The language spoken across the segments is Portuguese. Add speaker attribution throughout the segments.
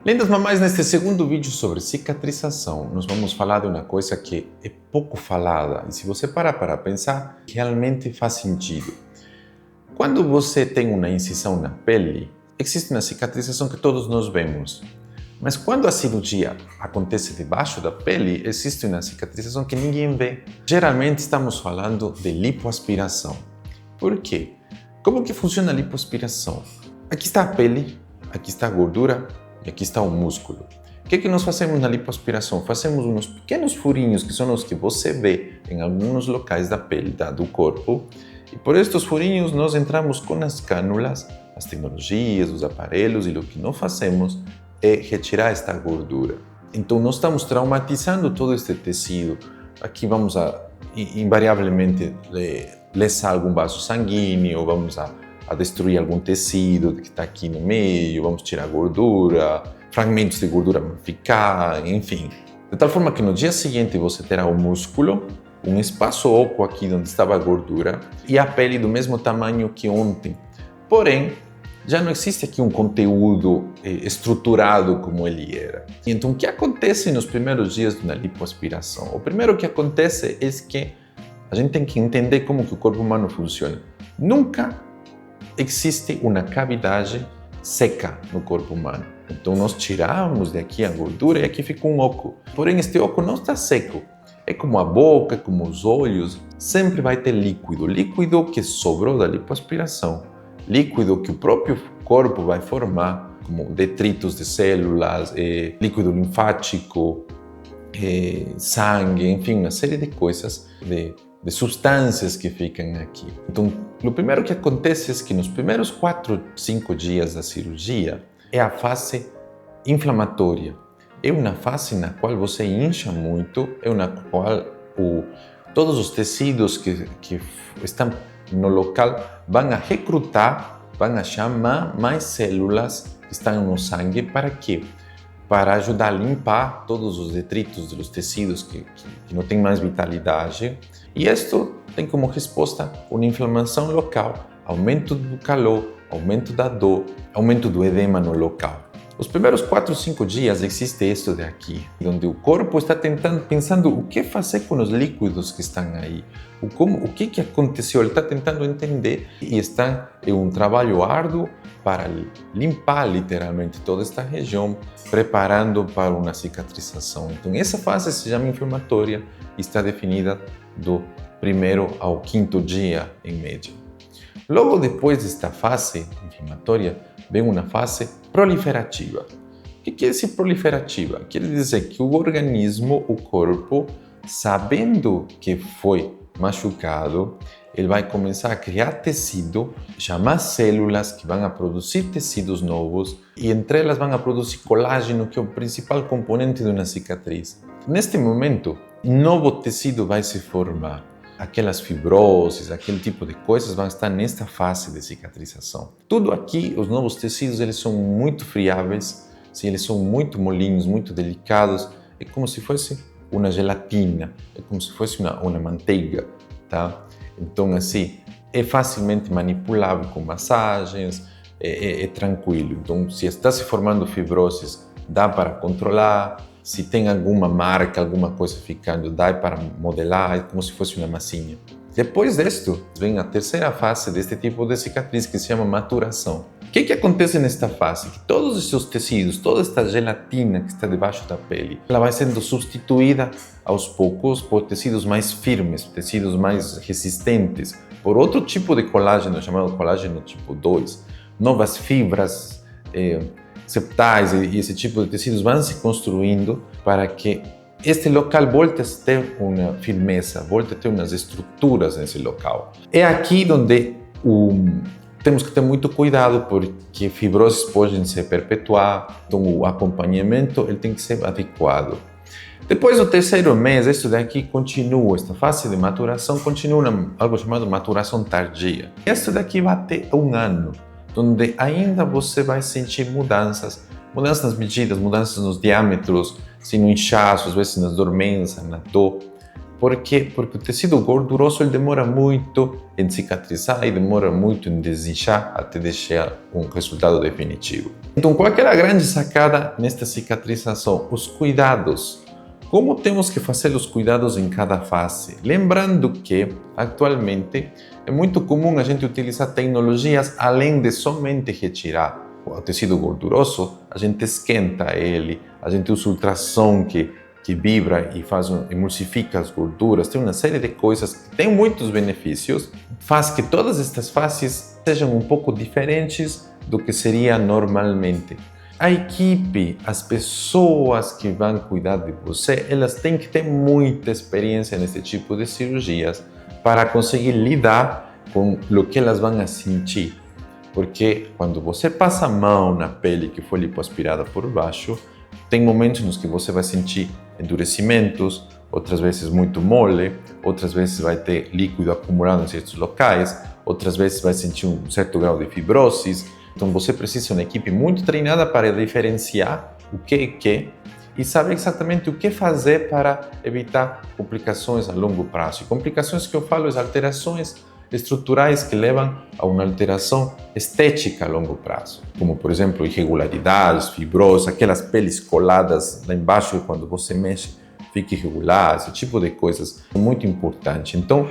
Speaker 1: Lindas mamães, neste segundo vídeo sobre cicatrização, nós vamos falar de uma coisa que é pouco falada e se você parar para pensar, realmente faz sentido. Quando você tem uma incisão na pele, existe uma cicatrização que todos nós vemos. Mas quando a cirurgia acontece debaixo da pele, existe uma cicatrização que ninguém vê. Geralmente estamos falando de lipoaspiração. Por quê? Como que funciona a lipoaspiração? Aqui está a pele, aqui está a gordura, e aqui está o músculo. O que nós fazemos na lipoaspiração? Fazemos uns pequenos furinhos, que são os que você vê em alguns locais da pele, do corpo. E por estes furinhos nós entramos com as cânulas, as tecnologias, os aparelhos, e o que nós fazemos é retirar esta gordura. Então nós estamos traumatizando todo este tecido. Aqui vamos a, invariavelmente, lesar algum vaso sanguíneo, vamos a destruir algum tecido que está aqui no meio, vamos tirar gordura, fragmentos de gordura vão ficar, enfim. De tal forma que no dia seguinte você terá o músculo, um espaço oco aqui onde estava a gordura e a pele do mesmo tamanho que ontem. Porém, já não existe aqui um conteúdo estruturado como ele era. Então, o que acontece nos primeiros dias de uma lipoaspiração? O primeiro que acontece é que a gente tem que entender como que o corpo humano funciona. Nunca existe uma cavidade seca no corpo humano. Então nós tiramos daqui a gordura e aqui fica um oco. Porém, este oco não está seco. É como a boca, como os olhos. Sempre vai ter líquido. Líquido que sobrou da lipoaspiração. Líquido que o próprio corpo vai formar, como detritos de células, líquido linfático, sangue, enfim, uma série de coisas, de substâncias que ficam aqui. Então, o primeiro que acontece é que nos primeiros 4, 5 dias da cirurgia é a fase inflamatória. É uma fase na qual você incha muito, é na qual todos os tecidos que estão no local vão a recrutar, vão a chamar mais células que estão no sangue para quê? Para ajudar a limpar todos os detritos dos tecidos que não têm mais vitalidade. E isto tem como resposta uma inflamação local, aumento do calor, aumento da dor, aumento do edema no local. Os primeiros 4, 5 dias existe isto daqui, onde o corpo está pensando o que fazer com os líquidos que estão aí, o que aconteceu, ele está tentando entender e está em um trabalho árduo para limpar literalmente toda esta região, preparando para uma cicatrização. Então essa fase se chama inflamatória e está definida do 1º ao 5º dia em média. Logo depois desta fase inflamatória, vem uma fase proliferativa. O que é esse proliferativa? Quer dizer que o organismo, o corpo, sabendo que foi machucado, ele vai começar a criar tecido, chamar células que vão a produzir tecidos novos e entre elas vão a produzir colágeno, que é o principal componente de uma cicatriz. Neste momento, novo tecido vai se formar. Aquelas fibroses, aquele tipo de coisas vão estar nesta fase de cicatrização. Tudo aqui, os novos tecidos, eles são muito friáveis, sim, eles são muito molinhos, muito delicados. É como se fosse uma gelatina, é como se fosse uma manteiga, tá? Então, assim, é facilmente manipulável com massagens, é tranquilo. Então, se está se formando fibroses, dá para controlar. Se tem alguma marca, alguma coisa ficando, dá para modelar, é como se fosse uma massinha. Depois disto, vem a terceira fase deste tipo de cicatriz, que se chama maturação. O que acontece nesta fase? Que todos os seus tecidos, toda esta gelatina que está debaixo da pele, ela vai sendo substituída aos poucos por tecidos mais firmes, tecidos mais resistentes, por outro tipo de colágeno, chamado colágeno tipo 2. Novas fibras, septais e esse tipo de tecidos vão se construindo para que este local volte a ter uma firmeza, volte a ter umas estruturas nesse local. É aqui onde temos que ter muito cuidado, porque fibroses podem se perpetuar, então o acompanhamento ele tem que ser adequado. Depois do 3º mês, isso daqui continua, esta fase de maturação continua algo chamado maturação tardia. Isso daqui vai ter 1 ano, onde ainda você vai sentir mudanças nas medidas, mudanças nos diâmetros, assim, no inchaço, às vezes nas dormências, na dor. Por quê? Porque o tecido gorduroso ele demora muito em cicatrizar e demora muito em desinchar até deixar um resultado definitivo. Então, qual é a grande sacada nesta cicatrização? Os cuidados. Como temos que fazer os cuidados em cada fase? Lembrando que, atualmente, é muito comum a gente utilizar tecnologias além de somente retirar o tecido gorduroso, a gente esquenta ele, a gente usa ultrassom que vibra e emulsifica as gorduras, tem uma série de coisas que têm muitos benefícios, faz que todas estas fases sejam um pouco diferentes do que seria normalmente. A equipe, as pessoas que vão cuidar de você, elas têm que ter muita experiência nesse tipo de cirurgias para conseguir lidar com o que elas vão sentir. Porque quando você passa a mão na pele que foi lipoaspirada por baixo, tem momentos nos que você vai sentir endurecimentos, outras vezes muito mole, outras vezes vai ter líquido acumulado em certos locais, outras vezes vai sentir um certo grau de fibrose. Então você precisa de uma equipe muito treinada para diferenciar o que é que e saber exatamente o que fazer para evitar complicações a longo prazo. E complicações que eu falo são alterações estruturais que levam a uma alteração estética a longo prazo, como por exemplo irregularidades, fibrose, aquelas peles coladas lá embaixo e quando você mexe fica irregular, esse tipo de coisas é muito importante. Então,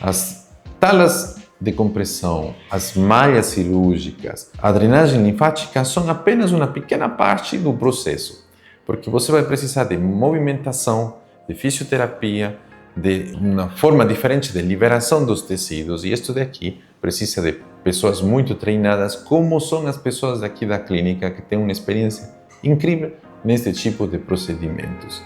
Speaker 1: as talas de compressão, as malhas cirúrgicas, a drenagem linfática são apenas uma pequena parte do processo, porque você vai precisar de movimentação, de fisioterapia, de uma forma diferente de liberação dos tecidos, e isto daqui precisa de pessoas muito treinadas, como são as pessoas daqui da clínica que têm uma experiência incrível neste tipo de procedimentos.